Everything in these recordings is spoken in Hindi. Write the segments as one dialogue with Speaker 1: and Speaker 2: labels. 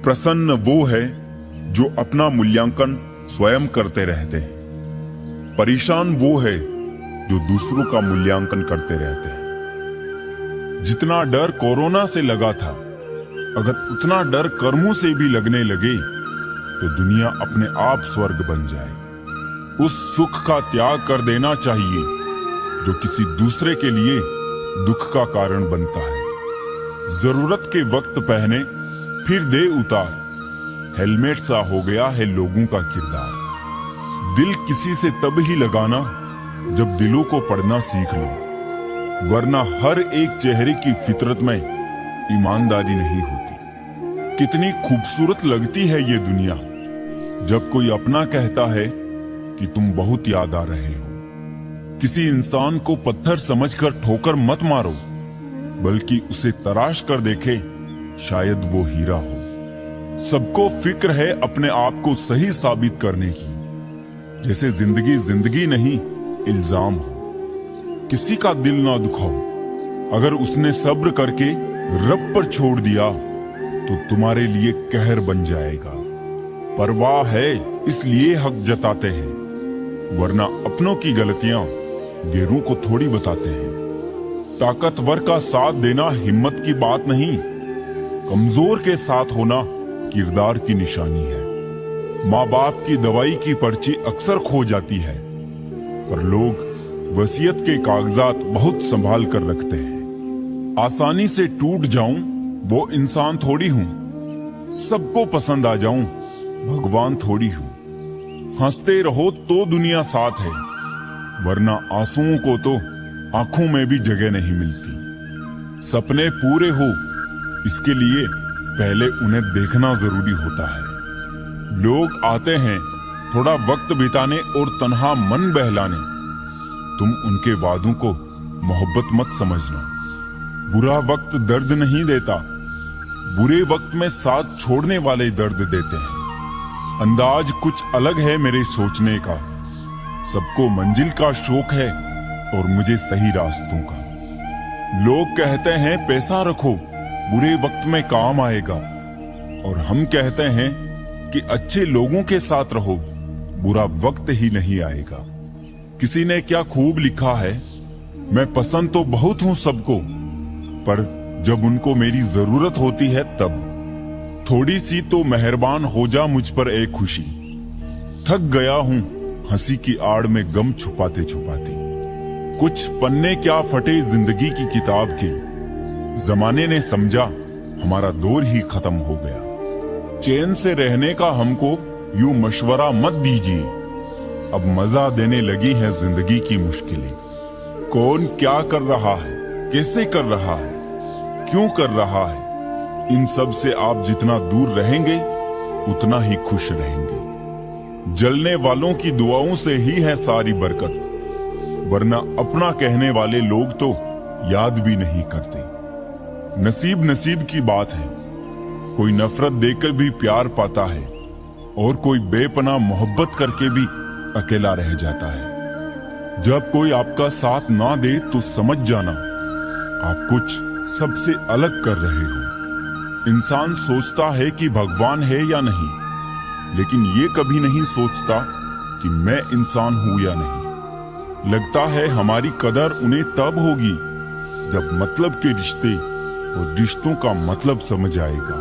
Speaker 1: प्रसन्न वो है जो अपना मूल्यांकन स्वयं करते रहते हैं। परेशान वो है जो दूसरों का मूल्यांकन करते रहते हैं। जितना डर कोरोना से लगा था, अगर उतना डर कर्मों से भी लगने लगे तो दुनिया अपने आप स्वर्ग बन जाए। उस सुख का त्याग कर देना चाहिए जो किसी दूसरे के लिए दुख का कारण बनता है। जरूरत के वक्त पहने फिर दे उतार, हेलमेट सा हो गया है लोगों का किरदार। दिल किसी से तब ही लगाना जब दिलों को पढ़ना सीख लो, वरना हर एक चेहरे की फितरत में ईमानदारी नहीं होती। कितनी खूबसूरत लगती है ये दुनिया जब कोई अपना कहता है कि तुम बहुत याद आ रहे हो। किसी इंसान को पत्थर समझकर ठोकर मत मारो, बल्कि उसे तराश कर देखे, शायद वो हीरा हो। सबको फिक्र है अपने आप को सही साबित करने की, जैसे जिंदगी जिंदगी नहीं इल्जाम हो। किसी का दिल ना दुखाओ, अगर उसने सब्र करके रब पर छोड़ दिया तो तुम्हारे लिए कहर बन जाएगा। परवाह है इसलिए हक जताते हैं, वरना अपनों की गलतियां गैरों को थोड़ी बताते हैं। ताकतवर का साथ देना हिम्मत की बात नहीं, कमजोर के साथ होना किरदार की निशानी है। माँ बाप की दवाई की पर्ची अक्सर खो जाती है, पर लोग वसीयत के कागजात बहुत संभाल कर रखते हैं। आसानी से टूट जाऊं वो इंसान थोड़ी हूं, सबको पसंद आ जाऊं भगवान थोड़ी हूं। हंसते रहो तो दुनिया साथ है, वरना आंसुओं को तो आंखों में भी जगह नहीं मिलती। सपने पूरे हो इसके लिए पहले उन्हें देखना जरूरी होता है। लोग आते हैं थोड़ा वक्त बिताने और तन्हा मन बहलाने, तुम उनके वादों को मोहब्बत मत समझना। बुरा वक्त दर्द नहीं देता, बुरे वक्त में साथ छोड़ने वाले दर्द देते हैं। अंदाज कुछ अलग है मेरे सोचने का, सबको मंजिल का शौक है और मुझे सही रास्तों का। लोग कहते हैं पैसा रखो बुरे वक्त में काम आएगा, और हम कहते हैं कि अच्छे लोगों के साथ रहो बुरा वक्त ही नहीं आएगा। किसी ने क्या खूब लिखा है, मैं पसंद तो बहुत हूं सबको, पर जब उनको मेरी जरूरत होती है तब। थोड़ी सी तो मेहरबान हो जा मुझ पर ए खुशी, थक गया हूं हंसी की आड़ में गम छुपाते छुपाते। कुछ पन्ने क्या फटे जिंदगी की किताब के, जमाने ने समझा हमारा दौर ही खत्म हो गया। चैन से रहने का हमको यूं मशवरा मत दीजिए, अब मजा देने लगी है जिंदगी की मुश्किलें। कौन क्या कर रहा है, कैसे कर रहा है, क्यों कर रहा है, इन सब से आप जितना दूर रहेंगे उतना ही खुश रहेंगे। जलने वालों की दुआओं से ही है सारी बरकत, वरना अपना कहने वाले लोग तो याद भी नहीं करते। नसीब नसीब की बात है, कोई नफरत देकर भी प्यार पाता है और कोई बेपनाह मोहब्बत करके भी अकेला रह जाता है। जब कोई आपका साथ ना दे तो समझ जाना आप कुछ सबसे अलग कर रहे हो। इंसान सोचता है कि भगवान है या नहीं, लेकिन ये कभी नहीं सोचता कि मैं इंसान हूं या नहीं। लगता है हमारी कदर उन्हें तब होगी जब मतलब के रिश्ते और रिश्तों का मतलब समझ आएगा।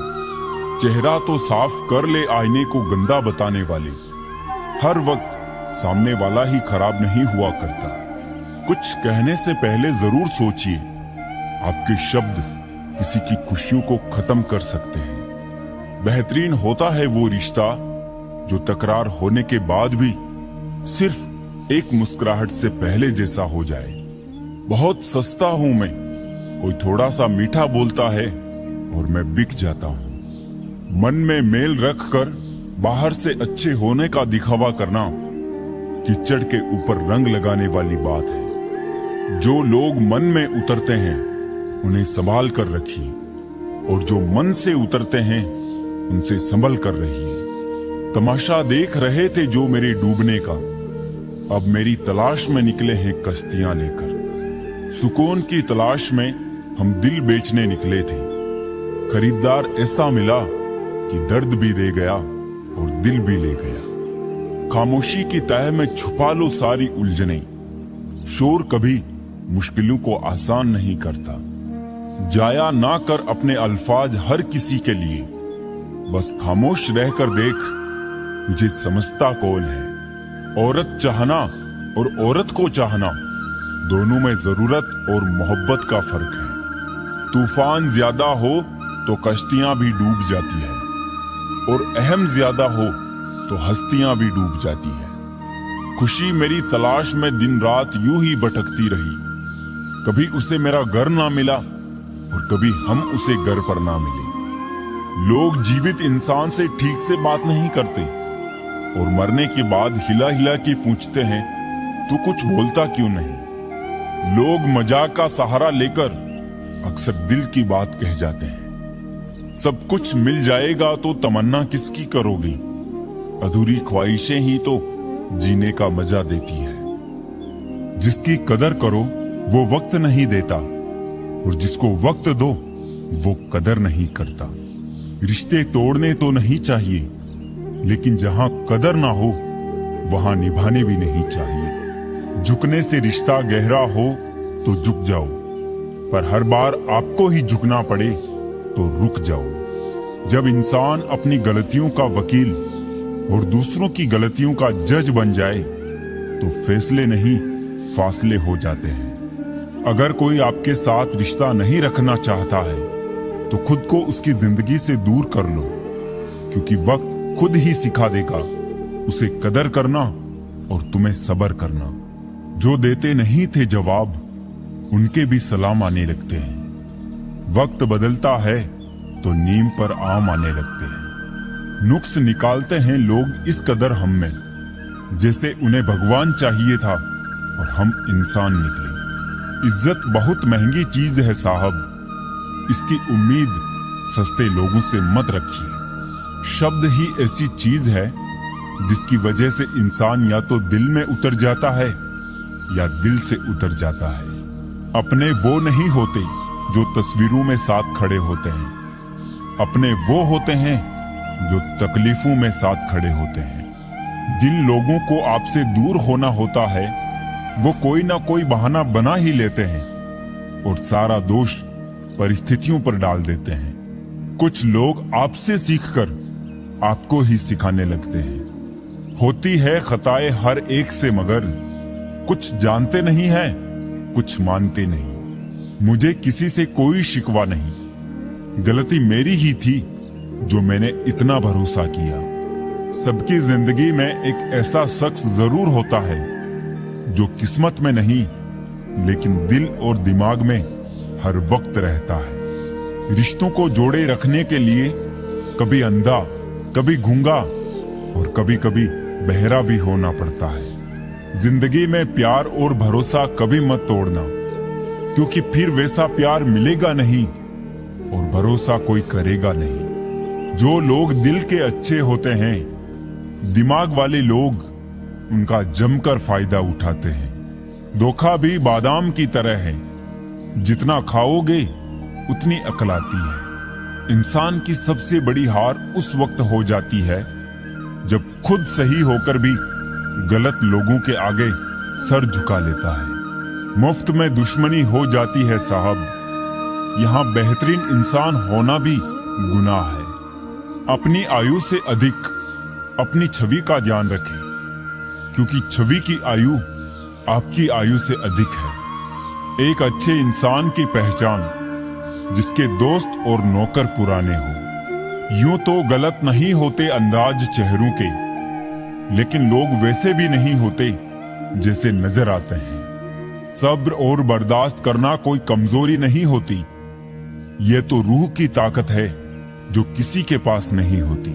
Speaker 1: चेहरा तो साफ कर ले आईने को गंदा बताने वाले, हर वक्त सामने वाला ही खराब नहीं हुआ करता। कुछ कहने से पहले जरूर सोचिए, आपके शब्द किसी की खुशियों को खत्म कर सकते हैं। बेहतरीन होता है वो रिश्ता जो तकरार होने के बाद भी सिर्फ एक मुस्कुराहट से पहले जैसा हो जाए। बहुत सस्ता हूं मैं, कोई थोड़ा सा मीठा बोलता है और मैं बिक जाता हूं। मन में मेल रख कर बाहर से अच्छे होने का दिखावा करना कीचड़ के ऊपर रंग लगाने वाली बात है। जो लोग मन में उतरते हैं उन्हें संभाल कर रखिए, और जो मन से उतरते हैं उनसे संभल कर रहिए। तमाशा देख रहे थे जो मेरे डूबने का, अब मेरी तलाश में निकले हैं कश्तियां लेकर। सुकून की तलाश में हम दिल बेचने निकले थे, खरीदार ऐसा मिला कि दर्द भी दे गया और दिल भी ले गया। खामोशी की तह में छुपा लो सारी उलझने। शोर कभी मुश्किलों को आसान नहीं करता। जाया ना कर अपने अल्फाज हर किसी के लिए। बस खामोश रहकर देख, मुझे समझता कौन है। औरत चाहना और औरत को चाहना, दोनों में जरूरत और मोहब्बत का फर्क है। तूफान ज्यादा हो तो कश्तियां भी डूब जाती है, और अहम ज्यादा हो तो हस्तियां भी डूब जाती है। खुशी मेरी तलाश में दिन रात यूं ही भटकती रही। कभी उसे मेरा घर ना मिला और कभी हम उसे घर पर ना मिले। लोग जीवित इंसान से ठीक से बात नहीं करते और मरने के बाद हिला हिला के पूछते हैं, तू कुछ बोलता क्यों नहीं। लोग मजाक का सहारा लेकर अक्सर दिल की बात कह जाते हैं। सब कुछ मिल जाएगा तो तमन्ना किसकी करोगी। अधूरी ख्वाहिशें ही तो जीने का मजा देती है। जिसकी कदर करो वो वक्त नहीं देता, और जिसको वक्त दो वो कदर नहीं करता। रिश्ते तोड़ने तो नहीं चाहिए, लेकिन जहां कदर ना हो वहां निभाने भी नहीं चाहिए। झुकने से रिश्ता गहरा हो तो झुक जाओ, पर हर बार आपको ही झुकना पड़े तो रुक जाओ। जब इंसान अपनी गलतियों का वकील और दूसरों की गलतियों का जज बन जाए तो फैसले नहीं फासले हो जाते हैं। अगर कोई आपके साथ रिश्ता नहीं रखना चाहता है तो खुद को उसकी जिंदगी से दूर कर लो, क्योंकि वक्त खुद ही सिखा देगा उसे कदर करना और तुम्हें सब्र करना। जो देते नहीं थे जवाब, उनके भी सलाम आने लगते हैं। वक्त बदलता है तो नीम पर आम आने लगते हैं। नुक्स निकालते हैं लोग इस कदर हम में, जैसे उन्हें भगवान चाहिए था और हम इंसान निकले। इज्जत बहुत महंगी चीज है साहब, इसकी उम्मीद सस्ते लोगों से मत रखिए। शब्द ही ऐसी चीज है जिसकी वजह से इंसान या तो दिल में उतर जाता है या दिल से उतर जाता है। अपने वो नहीं होते जो तस्वीरों में साथ खड़े होते हैं, अपने वो होते हैं जो तकलीफों में साथ खड़े होते हैं। जिन लोगों को आपसे दूर होना होता है वो कोई ना कोई बहाना बना ही लेते हैं और सारा दोष परिस्थितियों पर डाल देते हैं। कुछ लोग आपसे सीखकर आपको ही सिखाने लगते हैं। होती है खताएं हर एक से, मगर कुछ जानते नहीं है, कुछ मानते नहीं। मुझे किसी से कोई शिकवा नहीं, गलती मेरी ही थी जो मैंने इतना भरोसा किया। सबकी जिंदगी में एक ऐसा शख्स जरूर होता है जो किस्मत में नहीं लेकिन दिल और दिमाग में हर वक्त रहता है। रिश्तों को जोड़े रखने के लिए कभी अंधा, कभी गूंगा और कभी कभी बहरा भी होना पड़ता है। जिंदगी में प्यार और भरोसा कभी मत तोड़ना, क्योंकि फिर वैसा प्यार मिलेगा नहीं और भरोसा कोई करेगा नहीं। जो लोग दिल के अच्छे होते हैं, दिमाग वाले लोग उनका जमकर फायदा उठाते हैं। धोखा भी बादाम की तरह है, जितना खाओगे उतनी अकल आती है। इंसान की सबसे बड़ी हार उस वक्त हो जाती है जब खुद सही होकर भी गलत लोगों के आगे सर झुका लेता है। मुफ्त में दुश्मनी हो जाती है साहब। यहाँ बेहतरीन इंसान होना भी गुनाह है। अपनी आयु से अधिक अपनी छवि का ध्यान रखें, क्योंकि छवि की आयु आपकी आयु से अधिक है। एक अच्छे इंसान की पहचान जिसके दोस्त और नौकर पुराने हो। यूं तो गलत नहीं होते अंदाज चेहरों के, लेकिन लोग वैसे भी नहीं होते जैसे नजर आते हैं। सब्र और बर्दाश्त करना कोई कमजोरी नहीं होती, ये तो रूह की ताकत है जो किसी के पास नहीं होती।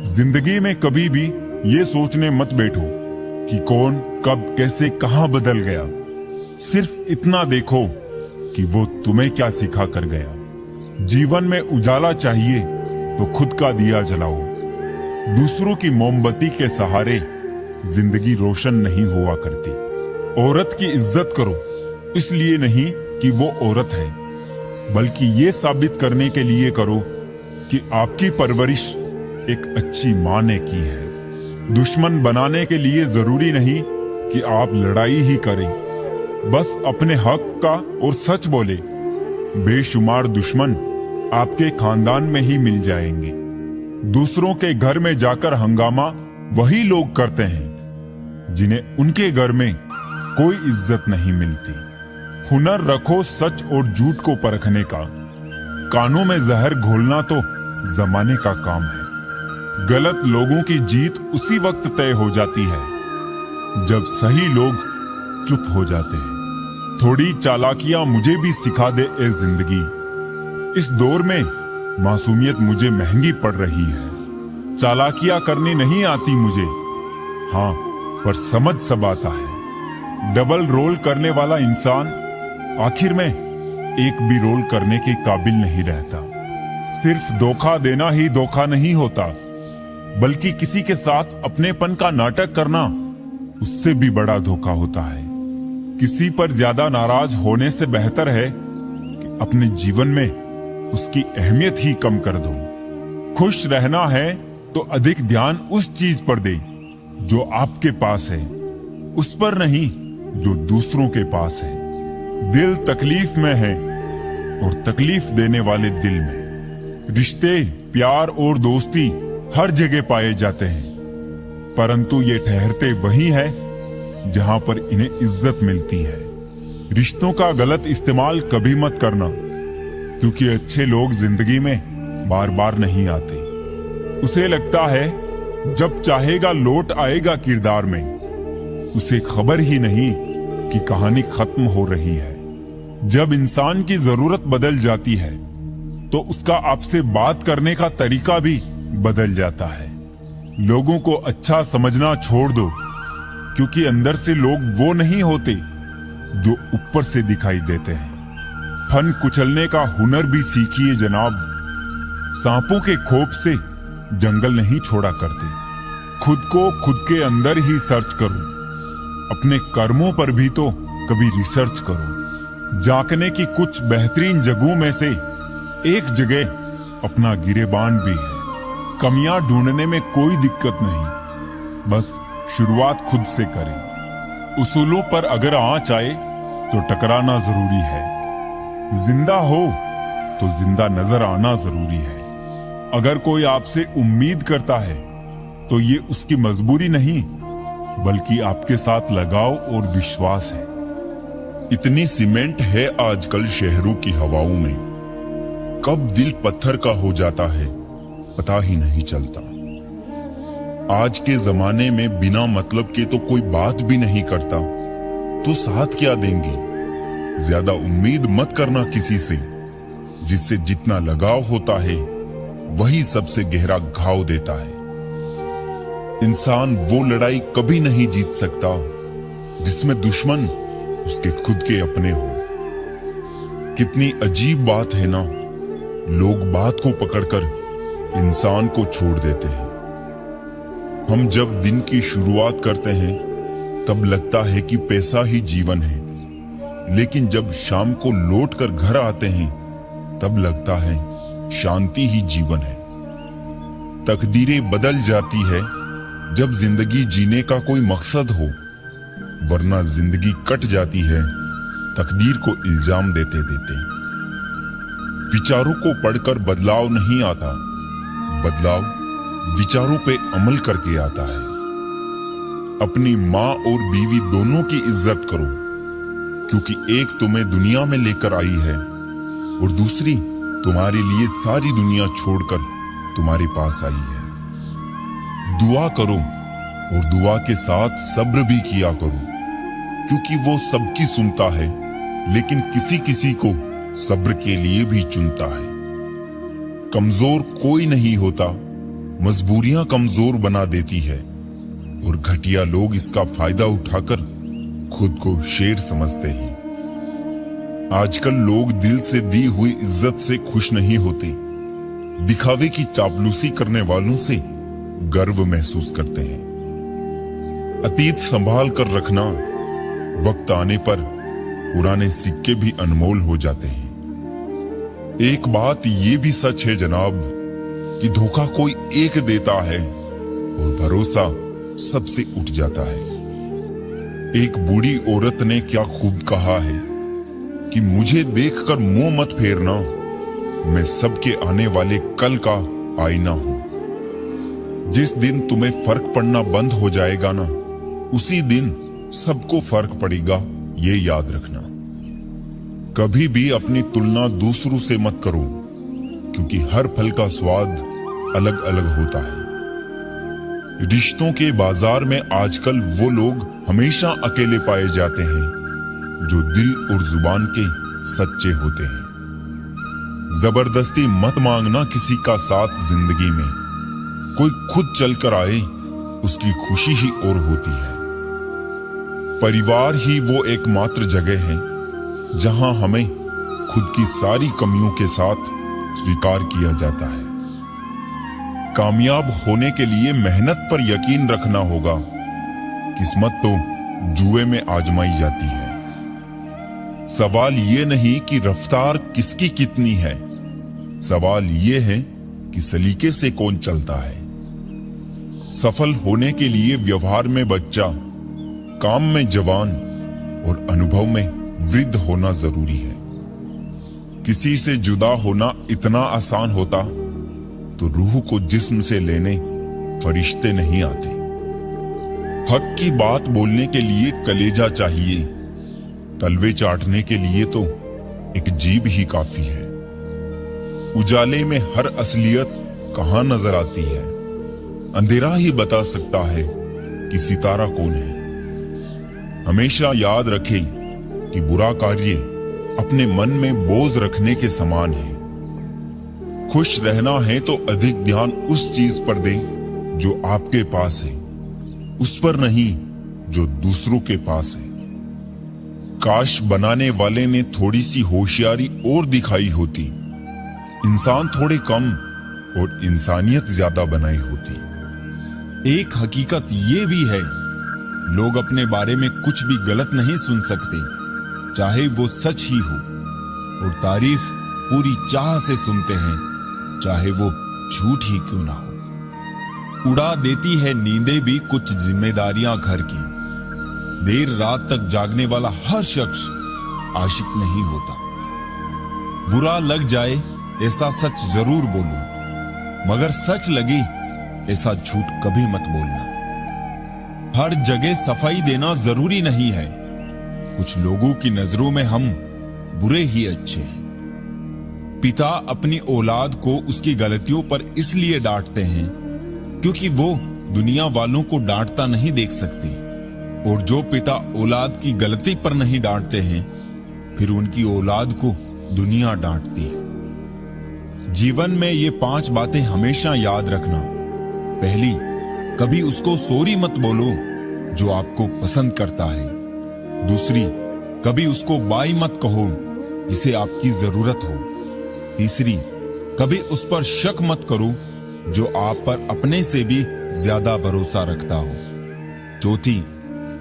Speaker 1: जिंदगी में कभी भी ये सोचने मत बैठो कि कौन कब कैसे कहां बदल गया। सिर्फ इतना देखो कि वो तुम्हें क्या सिखा कर गया। जीवन में उजाला चाहिए तो खुद का दिया जलाओ। दूसरों की मोमबत्ती के सहारे जिंदगी रोशन नहीं हुआ करती। औरत की इज्जत करो, इसलिए नहीं कि वो औरत है, बल्कि ये साबित करने के लिए करो कि आपकी परवरिश एक अच्छी माँ ने की है। दुश्मन बनाने के लिए जरूरी नहीं कि आप लड़ाई ही करें, बस अपने हक का और सच बोले। बेशुमार दुश्मन आपके खानदान में ही मिल जाएंगे। दूसरों के घर में जाकर हंगामा वही लोग करते हैं जिन्हें उनके घर में कोई इज्जत नहीं मिलती। हुनर रखो सच और झूठ को परखने का, कानों में जहर घोलना तो जमाने का काम है। गलत लोगों की जीत उसी वक्त तय हो जाती है जब सही लोग चुप हो जाते हैं। थोड़ी चालाकियां मुझे भी सिखा दे ए जिंदगी, इस दौर में मासूमियत मुझे महंगी पड़ रही है। चालाकियां करनी नहीं आती मुझे, हाँ, पर समझ सब आता है। डबल रोल करने वाला इंसान आखिर में एक भी रोल करने के काबिल नहीं रहता। सिर्फ धोखा देना ही धोखा नहीं होता, बल्कि किसी के साथ अपनेपन का नाटक करना उससे भी बड़ा धोखा होता है। किसी पर ज्यादा नाराज होने से बेहतर है कि अपने जीवन में उसकी अहमियत ही कम कर दो। खुश रहना है तो अधिक ध्यान उस चीज पर दे जो आपके पास है, उस पर नहीं जो दूसरों के पास है। दिल तकलीफ में है और तकलीफ देने वाले दिल में। रिश्ते, प्यार और दोस्ती हर जगह पाए जाते हैं, परंतु ये ठहरते वहीं है जहां पर इन्हें इज्जत मिलती है। रिश्तों का गलत इस्तेमाल कभी मत करना, क्योंकि अच्छे लोग जिंदगी में बार बार नहीं आते। उसे लगता है जब चाहेगा लौट आएगा किरदार में, उसे खबर ही नहीं कि कहानी खत्म हो रही है। जब इंसान की जरूरत बदल जाती है तो उसका आपसे बात करने का तरीका भी बदल जाता है। लोगों को अच्छा समझना छोड़ दो, क्योंकि अंदर से लोग वो नहीं होते जो ऊपर से दिखाई देते हैं। फन कुचलने का हुनर भी सीखिए जनाब। सांपों के खोप से जंगल नहीं छोड़ा करते। खुद को खुद के अंदर ही सर्च करो। अपने कर्मों पर भी तो कभी रिसर्च करो। झांकने की कुछ बेहतरीन जगहों में से एक जगह अपना गिरेबान भी है। कमियां ढूंढने में कोई दिक्कत नहीं, बस शुरुआत खुद से करें। उसूलों पर अगर आंच आए तो टकराना जरूरी है। जिंदा हो तो जिंदा नजर आना जरूरी है। अगर कोई आपसे उम्मीद करता है तो ये उसकी मजबूरी नहीं, बल्कि आपके साथ लगाव और विश्वास है। इतनी सीमेंट है आजकल शहरों की हवाओं में, कब दिल पत्थर का हो जाता है पता ही नहीं चलता। आज के जमाने में बिना मतलब के तो कोई बात भी नहीं करता, तो साथ क्या देंगे। ज्यादा उम्मीद मत करना किसी से, जिससे जितना लगाव होता है वही सबसे गहरा घाव देता है। इंसान वो लड़ाई कभी नहीं जीत सकता जिसमें दुश्मन उसके खुद के अपने हो। कितनी अजीब बात है ना, लोग बात को पकड़कर इंसान को छोड़ देते हैं। हम जब दिन की शुरुआत करते हैं तब लगता है कि पैसा ही जीवन है, लेकिन जब शाम को लौटकर घर आते हैं तब लगता है शांति ही जीवन है। तकदीरें बदल जाती है जब जिंदगी जीने का कोई मकसद हो, वरना जिंदगी कट जाती है तकदीर को इल्जाम देते देते। विचारों को पढ़कर बदलाव नहीं आता, बदलाव विचारों पे अमल करके आता है। अपनी माँ और बीवी दोनों की इज्जत करो, क्योंकि एक तुम्हें दुनिया में लेकर आई है और दूसरी तुम्हारे लिए सारी दुनिया छोड़कर तुम्हारे पास आई है। दुआ करो और दुआ के साथ सब्र भी किया करो, क्योंकि वो सबकी सुनता है, लेकिन किसी किसी को सब्र के लिए भी चुनता है। कमजोर कोई नहीं होता, मजबूरियां कमजोर बना देती है और घटिया लोग इसका फायदा उठाकर खुद को शेर समझते हैं। आजकल लोग दिल से दी हुई इज्जत से खुश नहीं होते, दिखावे की चापलूसी करने वालों से गर्व महसूस करते हैं। अतीत संभाल कर रखना, वक्त आने पर पुराने सिक्के भी अनमोल हो जाते हैं। एक बात ये भी सच है जनाब, कि धोखा कोई एक देता है और भरोसा सबसे उठ जाता है। एक बूढ़ी औरत ने क्या खूब कहा है कि मुझे देखकर मुंह मत फेरना, मैं सबके आने वाले कल का आईना हूं। जिस दिन तुम्हें फर्क पड़ना बंद हो जाएगा ना, उसी दिन सबको फर्क पड़ेगा, ये याद रखना। कभी भी अपनी तुलना दूसरों से मत करो, क्योंकि हर फल का स्वाद अलग अलग होता है। रिश्तों के बाजार में आजकल वो लोग हमेशा अकेले पाए जाते हैं जो दिल और जुबान के सच्चे होते हैं। जबरदस्ती मत मांगना किसी का साथ जिंदगी में। कोई खुद चलकर आए, उसकी खुशी ही और होती है। परिवार ही वो एकमात्र जगह है जहां हमें खुद की सारी कमियों के साथ स्वीकार किया जाता है। कामयाब होने के लिए मेहनत पर यकीन रखना होगा। किस्मत तो जुए में आजमाई जाती है। सवाल ये नहीं कि रफ्तार किसकी कितनी है, सवाल ये है कि सलीके से कौन चलता है। सफल होने के लिए व्यवहार में बच्चा, काम में जवान और अनुभव में वृद्ध होना जरूरी है। किसी से जुदा होना इतना आसान होता तो रूह को जिस्म से लेने फरिश्ते नहीं आते। हक की बात बोलने के लिए कलेजा चाहिए, तलवे चाटने के लिए तो एक जीभ ही काफी है। उजाले में हर असलियत कहां नजर आती है, अंधेरा ही बता सकता है कि सितारा कौन है। हमेशा याद रखें कि बुरा कार्य अपने मन में बोझ रखने के समान है। खुश रहना है तो अधिक ध्यान उस चीज पर दें जो आपके पास है, उस पर नहीं जो दूसरों के पास है। काश बनाने वाले ने थोड़ी सी होशियारी और दिखाई होती, इंसान थोड़े कम और इंसानियत ज्यादा बनाई होती।
Speaker 2: एक हकीकत ये भी है, लोग अपने बारे में कुछ भी गलत नहीं सुन सकते, चाहे वो सच ही हो, और तारीफ पूरी चाह से सुनते हैं, चाहे वो झूठ ही क्यों ना हो। उड़ा देती है नींदें भी कुछ जिम्मेदारियां घर की। देर रात तक जागने वाला हर शख्स आशिक नहीं होता। बुरा लग जाए ऐसा सच जरूर बोलो, मगर सच लगे ऐसा झूठ कभी मत बोलना। हर जगह सफाई देना जरूरी नहीं है। कुछ लोगों की नजरों में हम बुरे ही अच्छे हैं। पिता अपनी औलाद को उसकी गलतियों पर इसलिए डांटते हैं क्योंकि वो दुनिया वालों को डांटता नहीं देख सकते, और जो पिता औलाद की गलती पर नहीं डांटते हैं, फिर उनकी औलाद को दुनिया डांटती है। जीवन में ये 5 बातें हमेशा याद रखना। पहली, कभी उसको सॉरी मत बोलो जो आपको पसंद करता है। दूसरी, कभी उसको बाई मत कहो जिसे आपकी जरूरत हो। तीसरी, कभी उस पर शक मत करो जो आप पर अपने से भी ज्यादा भरोसा रखता हो। चौथी,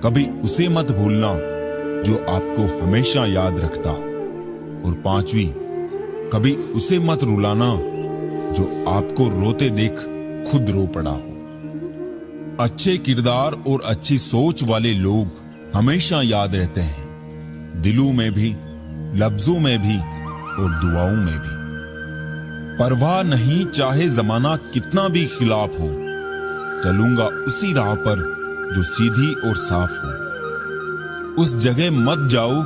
Speaker 2: कभी उसे मत भूलना जो आपको हमेशा याद रखता हो। और पांचवी, कभी उसे मत रुलाना जो आपको रोते देख खुद रो पड़ा हो। अच्छे किरदार और अच्छी सोच वाले लोग हमेशा याद रहते हैं, दिलों में भी, लफ्जों में भी और दुआओं में भी। परवाह नहीं चाहे जमाना कितना भी खिलाफ हो, चलूंगा उसी राह पर जो सीधी और साफ हो। उस जगह मत जाओ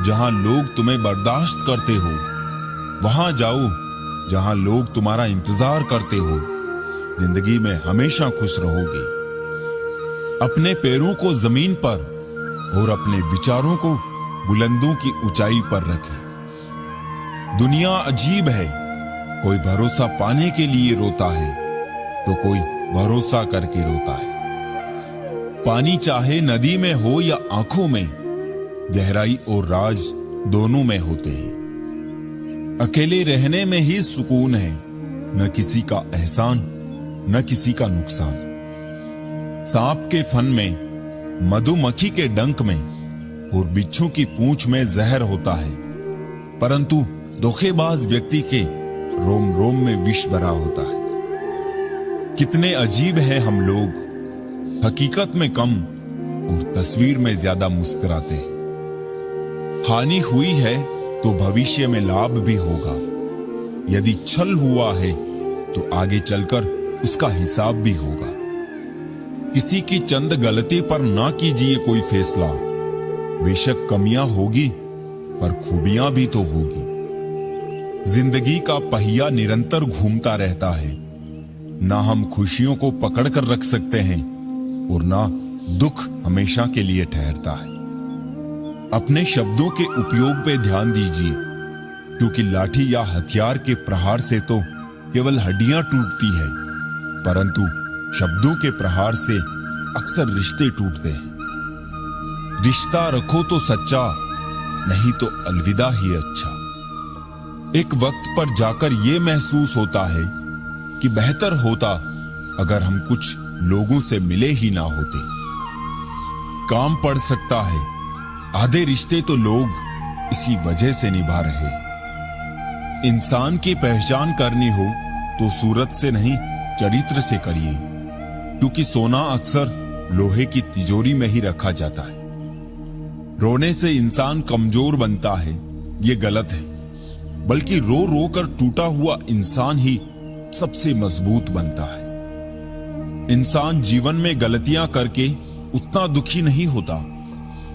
Speaker 2: जहां लोग तुम्हें बर्दाश्त करते हो, वहां जाओ जहां लोग तुम्हारा इंतजार करते हो। जिंदगी में हमेशा खुश रहोगे। अपने पैरों को जमीन पर और अपने विचारों को बुलंदों की ऊंचाई पर रखें। दुनिया अजीब है, कोई भरोसा पाने के लिए रोता है तो कोई भरोसा करके रोता है। पानी चाहे नदी में हो या आंखों में, गहराई और राज दोनों में होते हैं। अकेले रहने में ही सुकून है, न किसी का एहसान न किसी का नुकसान। सांप के फन में, मधुमक्खी के डंक में और बिच्छू की पूंछ में जहर होता है, परंतु धोखेबाज व्यक्ति के रोम रोम में विष भरा होता है। कितने अजीब हैं हम लोग, हकीकत में कम और तस्वीर में ज्यादा मुस्कुराते हैं। हानि हुई है तो भविष्य में लाभ भी होगा। यदि छल हुआ है तो आगे चलकर उसका हिसाब भी होगा। किसी की चंद गलती पर ना कीजिए कोई फैसला। बेशक कमियां होगी पर खूबियां भी तो होगी। जिंदगी का पहिया निरंतर घूमता रहता है। ना हम खुशियों को पकड़ कर रख सकते हैं और ना दुख हमेशा के लिए ठहरता है। अपने शब्दों के उपयोग पे ध्यान दीजिए, क्योंकि लाठी या हथियार के प्रहार से तो केवल हड्डियां टूटती है, परंतु शब्दों के प्रहार से अक्सर रिश्ते टूटते हैं। रिश्ता रखो तो सच्चा, नहीं तो अलविदा ही अच्छा। एक वक्त पर जाकर यह महसूस होता है कि बेहतर होता अगर हम कुछ लोगों से मिले ही ना होते। काम पड़ सकता है, आधे रिश्ते तो लोग इसी वजह से निभा रहे हैं। इंसान की पहचान करनी हो तो सूरत से नहीं, चरित्र से करिए, क्योंकि सोना अक्सर लोहे की तिजोरी में ही रखा जाता है। रोने से इंसान कमजोर बनता है, ये गलत है। बल्कि रो रो कर टूटा हुआ इंसान ही सबसे मजबूत बनता है। इंसान जीवन में गलतियां करके उतना दुखी नहीं होता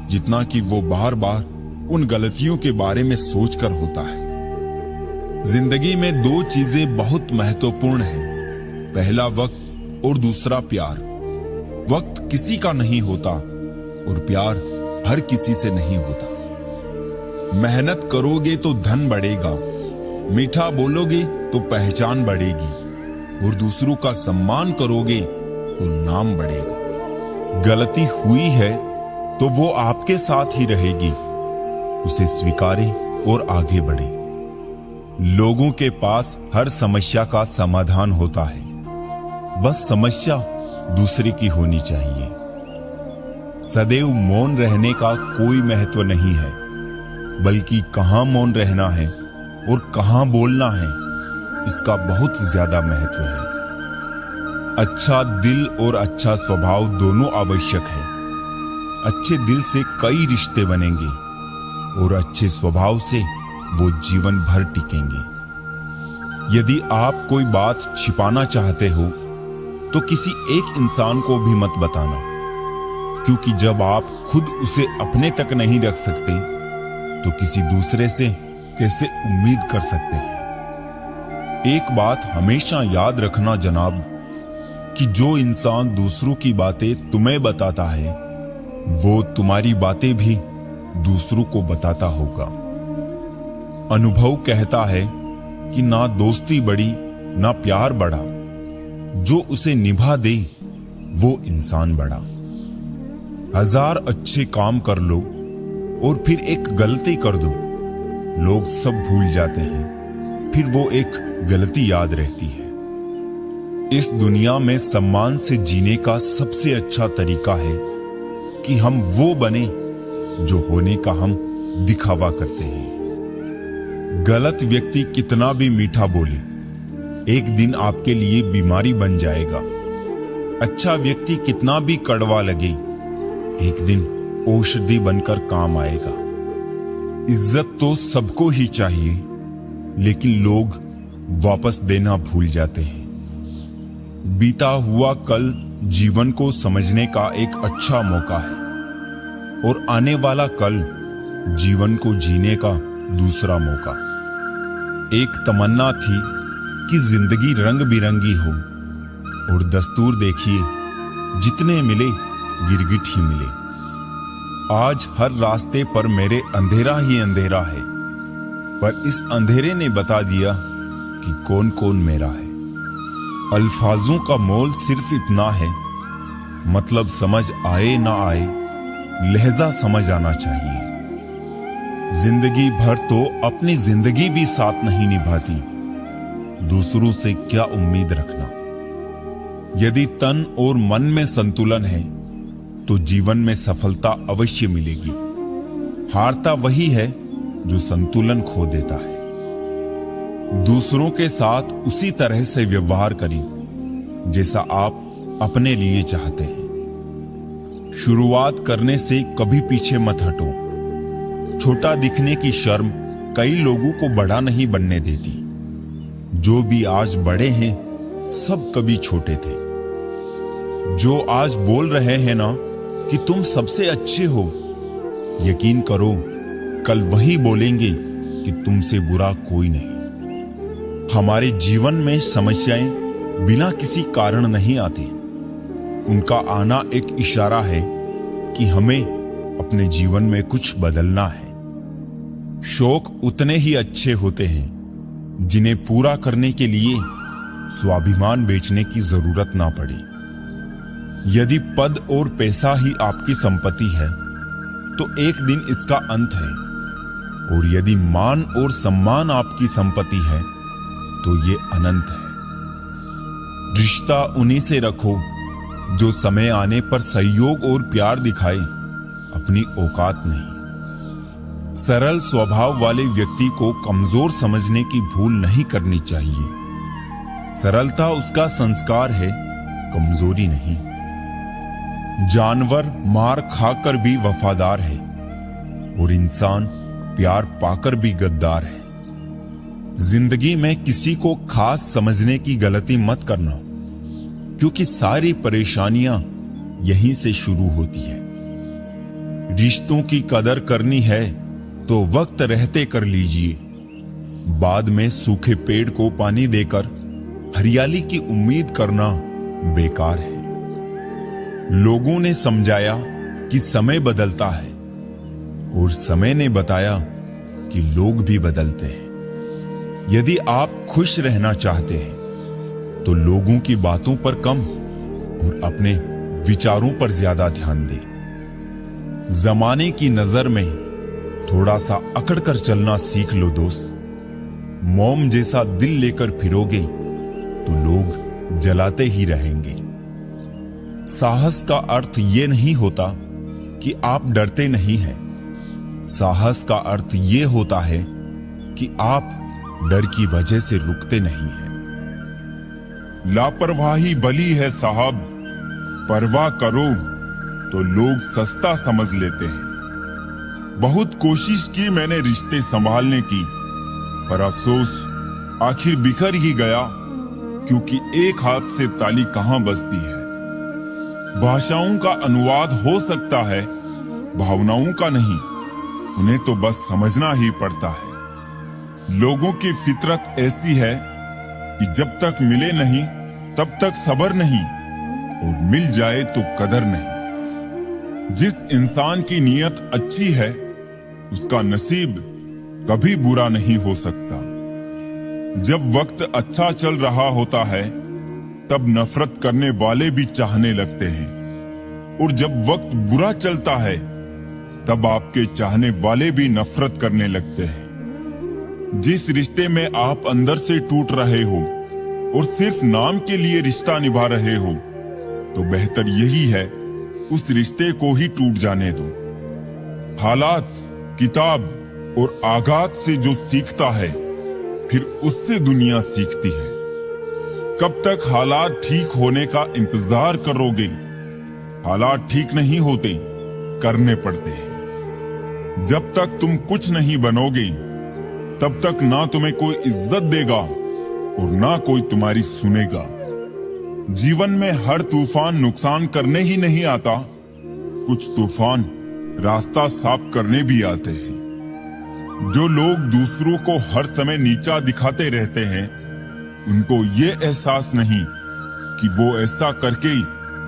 Speaker 2: जितना कि वो बार बार उन गलतियों के बारे में सोचकर होता है। जिंदगी में दो चीजें बहुत महत्वपूर्ण हैं, पहला वक्त और दूसरा प्यार। वक्त किसी का नहीं होता और प्यार हर किसी से नहीं होता। मेहनत करोगे तो धन बढ़ेगा, मीठा बोलोगे तो पहचान बढ़ेगी और दूसरों का सम्मान करोगे तो नाम बढ़ेगा। गलती हुई है तो वो आपके साथ ही रहेगी, उसे स्वीकारें और आगे बढ़े। लोगों के पास हर समस्या का समाधान होता है, बस समस्या दूसरे की होनी चाहिए। सदैव मौन रहने का कोई महत्व नहीं है, बल्कि कहां मौन रहना है और कहां बोलना है, इसका बहुत ज्यादा महत्व है। अच्छा दिल और अच्छा स्वभाव दोनों आवश्यक है। अच्छे दिल से कई रिश्ते बनेंगे और अच्छे स्वभाव से वो जीवन भर टिकेंगे। यदि आप कोई बात छिपाना चाहते हो तो किसी एक इंसान को भी मत बताना, क्योंकि जब आप खुद उसे अपने तक नहीं रख सकते तो किसी दूसरे से कैसे उम्मीद कर सकते हैं। एक बात हमेशा याद रखना जनाब, कि जो इंसान दूसरों की बातें तुम्हें बताता है वो तुम्हारी बातें भी दूसरों को बताता होगा। अनुभव कहता है कि ना दोस्ती बड़ी ना प्यार बड़ा, जो उसे निभा दे वो इंसान बड़ा। हजार अच्छे काम कर लो और फिर एक गलती कर दो, लोग सब भूल जाते हैं, फिर वो एक गलती याद रहती है। इस दुनिया में सम्मान से जीने का सबसे अच्छा तरीका है कि हम वो बने जो होने का हम दिखावा करते हैं। गलत व्यक्ति कितना भी मीठा बोले, एक दिन आपके लिए बीमारी बन जाएगा। अच्छा व्यक्ति कितना भी कड़वा लगे, एक दिन औषधि बनकर काम आएगा। इज्जत तो सबको ही चाहिए, लेकिन लोग वापस देना भूल जाते हैं। बीता हुआ कल जीवन को समझने का एक अच्छा मौका है और आने वाला कल जीवन को जीने का दूसरा मौका। एक तमन्ना थी कि जिंदगी रंग बिरंगी हो, और दस्तूर देखिए जितने मिले गिरगिट ही मिले। आज हर रास्ते पर मेरे अंधेरा ही अंधेरा है, पर इस अंधेरे ने बता दिया कि कौन कौन मेरा है। अल्फाजों का मोल सिर्फ इतना है, मतलब समझ आए ना आए, लहजा समझ आना चाहिए। जिंदगी भर तो अपनी जिंदगी भी साथ नहीं निभाती, दूसरों से क्या उम्मीद रखना। यदि तन और मन में संतुलन है तो जीवन में सफलता अवश्य मिलेगी। हारता वही है जो संतुलन खो देता है। दूसरों के साथ उसी तरह से व्यवहार करें जैसा आप अपने लिए चाहते हैं। शुरुआत करने से कभी पीछे मत हटो। छोटा दिखने की शर्म कई लोगों को बड़ा नहीं बनने देती। जो भी आज बड़े हैं, सब कभी छोटे थे। जो आज बोल रहे हैं ना कि तुम सबसे अच्छे हो, यकीन करो कल वही बोलेंगे कि तुमसे बुरा कोई नहीं। हमारे जीवन में समस्याएं बिना किसी कारण नहीं आती। उनका आना एक इशारा है कि हमें अपने जीवन में कुछ बदलना है। शौक उतने ही अच्छे होते हैं जिन्हें पूरा करने के लिए स्वाभिमान बेचने की जरूरत ना पड़े। यदि पद और पैसा ही आपकी संपत्ति है तो एक दिन इसका अंत है, और यदि मान और सम्मान आपकी संपत्ति है तो ये अनंत है। रिश्ता उन्हीं से रखो जो समय आने पर सहयोग और प्यार दिखाए, अपनी औकात नहीं। सरल स्वभाव वाले व्यक्ति को कमजोर समझने की भूल नहीं करनी चाहिए। सरलता उसका संस्कार है, कमजोरी नहीं। जानवर मार खाकर भी वफादार है और इंसान प्यार पाकर भी गद्दार है। जिंदगी में किसी को खास समझने की गलती मत करना, क्योंकि सारी परेशानियां यहीं से शुरू होती है। रिश्तों की कदर करनी है तो वक्त रहते कर लीजिए। बाद में सूखे पेड़ को पानी देकर हरियाली की उम्मीद करना बेकार है। लोगों ने समझाया कि समय बदलता है, और समय ने बताया कि लोग भी बदलते हैं। यदि आप खुश रहना चाहते हैं तो लोगों की बातों पर कम और अपने विचारों पर ज्यादा ध्यान दें। जमाने की नजर में थोड़ा सा अकड़ कर चलना सीख लो दोस्त। मोम जैसा दिल लेकर फिरोगे तो लोग जलाते ही रहेंगे। साहस का अर्थ ये नहीं होता कि आप डरते नहीं हैं। साहस का अर्थ ये होता है कि आप डर की वजह से रुकते नहीं हैं।
Speaker 1: लापरवाही बली है साहब, परवाह करो तो लोग सस्ता समझ लेते हैं। बहुत कोशिश की मैंने रिश्ते संभालने की, पर अफसोस आखिर बिखर ही गया, क्योंकि एक हाथ से ताली कहां बजती है। भाषाओं का अनुवाद हो सकता है, भावनाओं का नहीं। उन्हें तो बस समझना ही पड़ता है। लोगों की फितरत ऐसी है कि जब तक मिले नहीं तब तक सब्र नहीं, और मिल जाए तो कदर नहीं। जिस इंसान की नीयत अच्छी है उसका नसीब कभी बुरा नहीं हो सकता। जब वक्त अच्छा चल रहा होता है तब नफरत करने वाले भी चाहने लगते हैं, और जब वक्त बुरा चलता है तब आपके चाहने वाले भी नफरत करने लगते हैं। जिस रिश्ते में आप अंदर से टूट रहे हो और सिर्फ नाम के लिए रिश्ता निभा रहे हो, तो बेहतर यही है उस रिश्ते को ही टूट जाने दो। हालात, किताब और आघात से जो सीखता है फिर उससे दुनिया सीखती है। कब तक हालात ठीक होने का इंतजार करोगे? हालात ठीक नहीं होते, करने पड़ते हैं। जब तक तुम कुछ नहीं बनोगे तब तक ना तुम्हें कोई इज्जत देगा और ना कोई तुम्हारी सुनेगा। जीवन में हर तूफान नुकसान करने ही नहीं आता, कुछ तूफान रास्ता साफ करने भी आते हैं। जो लोग दूसरों को हर समय नीचा दिखाते रहते हैं, उनको ये एहसास नहीं कि वो ऐसा करके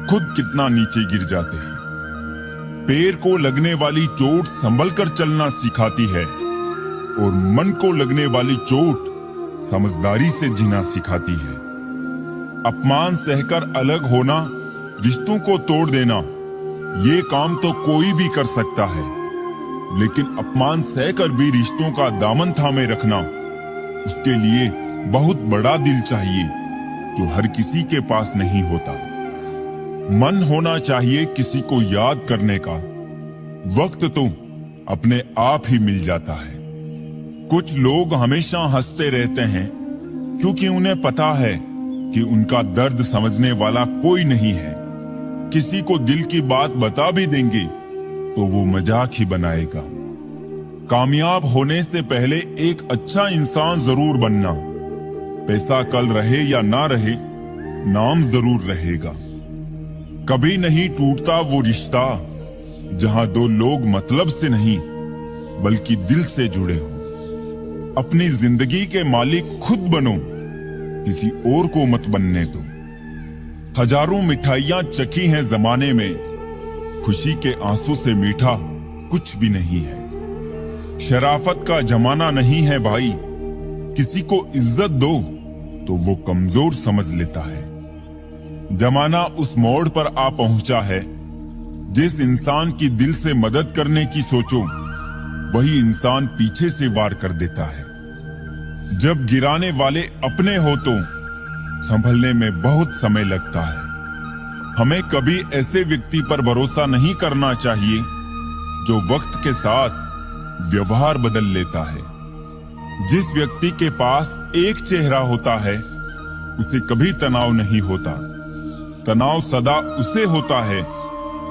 Speaker 1: खुद कितना नीचे गिर जाते हैं। पैर को लगने वाली चोट संभल कर चलना सिखाती है, और मन को लगने वाली चोट समझदारी से जीना सिखाती है। अपमान सहकर अलग होना, रिश्तों को तोड़ देना, ये काम तो कोई भी कर सकता है, लेकिन अपमान सहकर भी रिश्तों का दामन थामे रखना, उसके लिए बहुत बड़ा दिल चाहिए, जो हर किसी के पास नहीं होता। मन होना चाहिए किसी को याद करने का, वक्त तो अपने आप ही मिल जाता है। कुछ लोग हमेशा हंसते रहते हैं क्योंकि उन्हें पता है कि उनका दर्द समझने वाला कोई नहीं है। किसी को दिल की बात बता भी देंगे तो वो मजाक ही बनाएगा। कामयाब होने से पहले एक अच्छा इंसान जरूर बनना। पैसा कल रहे या ना रहे, नाम जरूर रहेगा। कभी नहीं टूटता वो रिश्ता जहां दो लोग मतलब से नहीं बल्कि दिल से जुड़े हो। अपनी जिंदगी के मालिक खुद बनो, किसी और को मत बनने दो। हजारों मिठाइयां चखी हैं जमाने में, खुशी के आंसू से मीठा कुछ भी नहीं है। शराफत का जमाना नहीं है भाई, किसी को इज्जत दो तो वो कमजोर समझ लेता है। जमाना उस मोड़ पर आ पहुंचा है, जिस इंसान की दिल से मदद करने की सोचो वही इंसान पीछे से वार कर देता है। जब गिराने वाले अपने हो तो संभलने में बहुत समय लगता है। हमें कभी ऐसे व्यक्ति पर भरोसा नहीं करना चाहिए जो वक्त के साथ व्यवहार बदल लेता है। जिस व्यक्ति के पास एक चेहरा होता है उसे कभी तनाव नहीं होता। तनाव सदा उसे होता है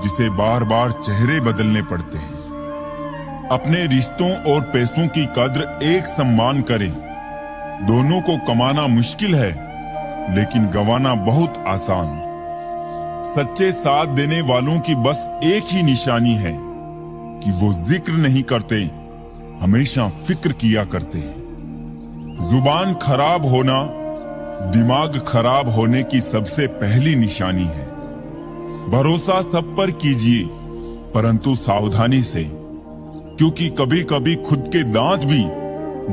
Speaker 1: जिसे बार बार चेहरे बदलने पड़ते हैं। अपने रिश्तों और पैसों की कद्र एक समान करें। दोनों को कमाना मुश्किल है लेकिन गंवाना बहुत आसान। सच्चे साथ देने वालों की बस एक ही निशानी है कि वो जिक्र नहीं करते, हमेशा फिक्र किया करते हैं। जुबान खराब होना दिमाग खराब होने की सबसे पहली निशानी है। भरोसा सब पर कीजिए परंतु सावधानी से, क्योंकि कभी कभी खुद के दांत भी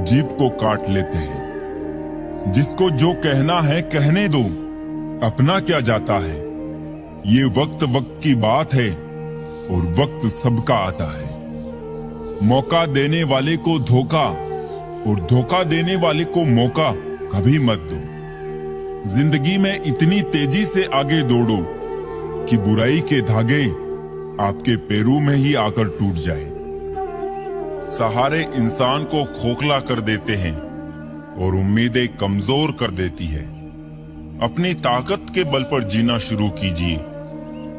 Speaker 1: जीभ को काट लेते हैं। जिसको जो कहना है कहने दो, अपना क्या जाता है। ये वक्त वक्त की बात है और वक्त सबका आता है। मौका देने वाले को धोखा और धोखा देने वाले को मौका कभी मत दो। जिंदगी में इतनी तेजी से आगे दौड़ो कि बुराई के धागे आपके पैरों में ही आकर टूट जाए। सहारे इंसान को खोखला कर देते हैं और उम्मीदें कमजोर कर देती है। अपनी ताकत के बल पर जीना शुरू कीजिए।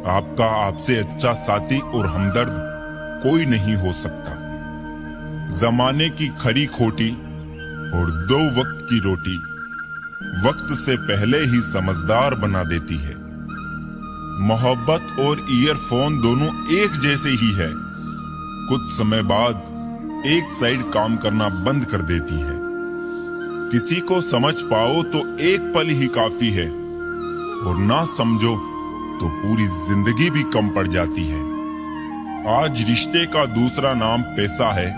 Speaker 1: आपका आपसे अच्छा साथी और हमदर्द कोई नहीं हो सकता। जमाने की खरी खोटी और दो वक्त की रोटी वक्त से पहले ही समझदार बना देती है। मोहब्बत और ईयरफोन दोनों एक जैसे ही है। कुछ समय बाद एक साइड काम करना बंद कर देती है। किसी को समझ पाओ तो एक पल ही काफी है और ना समझो तो पूरी जिंदगी भी कम पड़ जाती है। आज रिश्ते का दूसरा नाम पैसा है।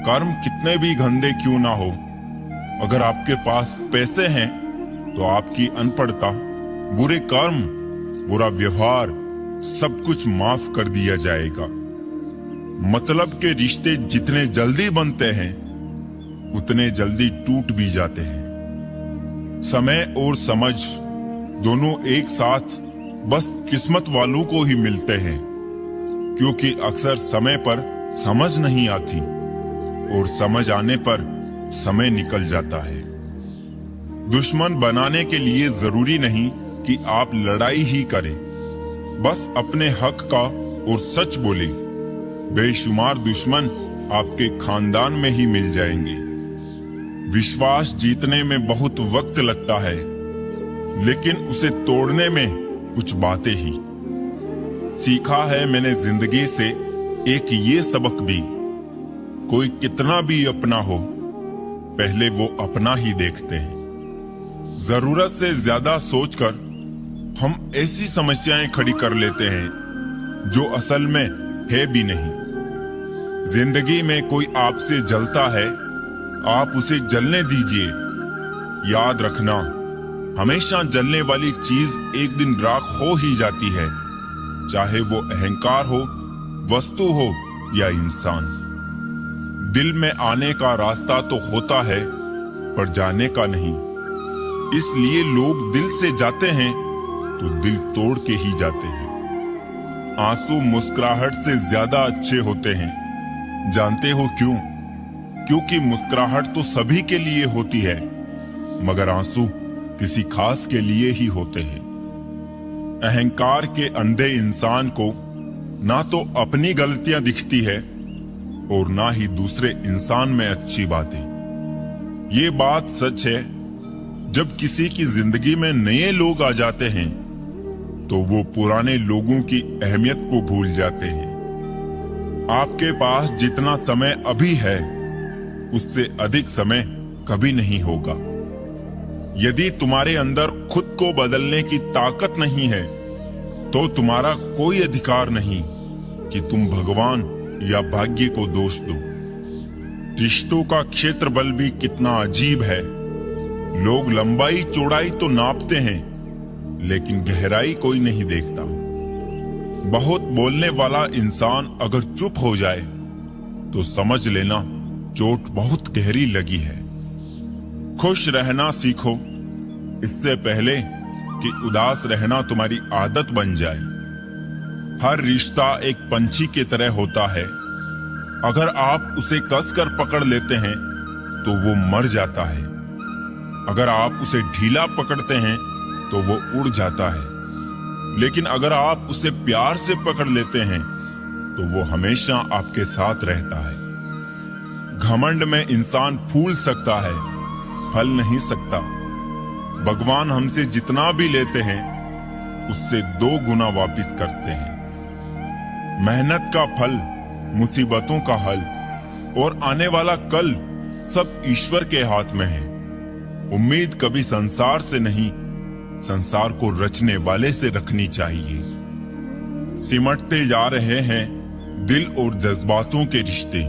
Speaker 1: कर्म कितने भी गंदे क्यों ना हो, अगर आपके पास पैसे हैं तो आपकी अनपढ़ता, बुरे कर्म, बुरा व्यवहार सब कुछ माफ कर दिया जाएगा। मतलब के रिश्ते जितने जल्दी बनते हैं उतने जल्दी टूट भी जाते हैं। समय और समझ दोनों एक साथ बस किस्मत वालों को ही मिलते हैं, क्योंकि अक्सर समय पर समझ नहीं आती और समझ आने पर समय निकल जाता है। दुश्मन बनाने के लिए जरूरी नहीं कि आप लड़ाई ही करें, बस अपने हक का और सच बोले। बेशुमार दुश्मन आपके खानदान में ही मिल जाएंगे। विश्वास जीतने में बहुत वक्त लगता है, लेकिन उसे तोड़ने में कुछ बातें ही। सीखा है मैंने जिंदगी से एक ये सबक भी, कोई कितना भी अपना हो पहले वो अपना ही देखते हैं। जरूरत से ज्यादा सोचकर हम ऐसी समस्याएं खड़ी कर लेते हैं जो असल में है भी नहीं। जिंदगी में कोई आपसे जलता है, आप उसे जलने दीजिए। याद रखना, हमेशा जलने वाली चीज एक दिन राख हो ही जाती है, चाहे वो अहंकार हो, वस्तु हो या इंसान। दिल में आने का रास्ता तो होता है पर जाने का नहीं, इसलिए लोग दिल से जाते हैं तो दिल तोड़ के ही जाते हैं। आंसू मुस्कुराहट से ज्यादा अच्छे होते हैं। जानते हो क्यों? क्योंकि मुस्कुराहट तो सभी के लिए होती है, मगर आंसू किसी खास के लिए ही होते हैं। अहंकार के अंधे इंसान को ना तो अपनी गलतियां दिखती है और ना ही दूसरे इंसान में अच्छी बातें। ये बात सच है, जब किसी की जिंदगी में नए लोग आ जाते हैं तो वो पुराने लोगों की अहमियत को भूल जाते हैं। आपके पास जितना समय अभी है उससे अधिक समय कभी नहीं होगा। यदि तुम्हारे अंदर खुद को बदलने की ताकत नहीं है तो तुम्हारा कोई अधिकार नहीं कि तुम भगवान या भाग्य को दोष दो। रिश्तों का क्षेत्र बल भी कितना अजीब है। लोग लंबाई चौड़ाई तो नापते हैं लेकिन गहराई कोई नहीं देखता। बहुत बोलने वाला इंसान अगर चुप हो जाए तो समझ लेना चोट बहुत गहरी लगी है। खुश रहना सीखो इससे पहले कि उदास रहना तुम्हारी आदत बन जाए। हर रिश्ता एक पंछी की तरह होता है, अगर आप उसे कसकर पकड़ लेते हैं तो वो मर जाता है, अगर आप उसे ढीला पकड़ते हैं तो वो उड़ जाता है, लेकिन अगर आप उसे प्यार से पकड़ लेते हैं तो वो हमेशा आपके साथ रहता है। घमंड में इंसान फूल सकता है, फल नहीं सकता। भगवान हमसे जितना भी लेते हैं उससे 2 गुना वापस करते हैं। मेहनत का फल, मुसीबतों का हल और आने वाला कल सब ईश्वर के हाथ में है। उम्मीद कभी संसार से नहीं, संसार को रचने वाले से रखनी चाहिए। सिमटते जा रहे हैं दिल और जज्बातों के रिश्ते।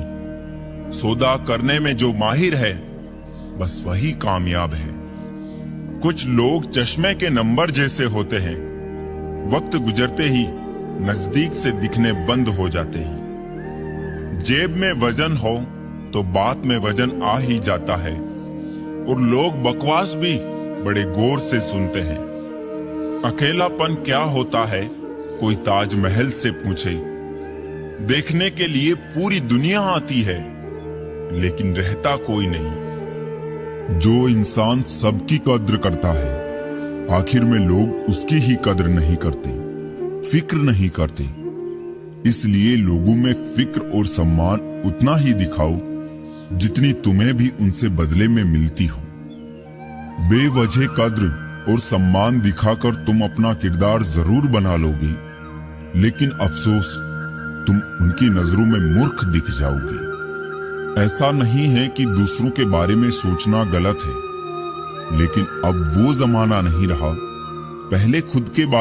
Speaker 1: सौदा करने में जो माहिर है बस वही कामयाब है। कुछ लोग चश्मे के नंबर जैसे होते हैं, वक्त गुजरते ही नजदीक से दिखने बंद हो जाते हैं। जेब में वजन हो तो बात में वजन आ ही जाता है और लोग बकवास भी बड़े गौर से सुनते हैं। अकेलापन क्या होता है कोई ताजमहल से पूछे। देखने के लिए पूरी दुनिया आती है लेकिन रहता कोई नहीं। जो इंसान सबकी कद्र करता है आखिर में लोग उसकी ही कद्र नहीं करते, फिक्र नहीं करते। इसलिए लोगों में फिक्र और सम्मान उतना ही दिखाओ जितनी तुम्हें भी उनसे बदले में मिलती हो। बेवजह कद्र और सम्मान दिखाकर तुम अपना किरदार जरूर बना लोगे, लेकिन अफसोस तुम उनकी नजरों में मूर्ख दिख जाओगे। ऐसा नहीं है कि दूसरों के बारे में सोचना गलत है, लेकिन अब वो जमाना नहीं रहा। पहले खुद के बारे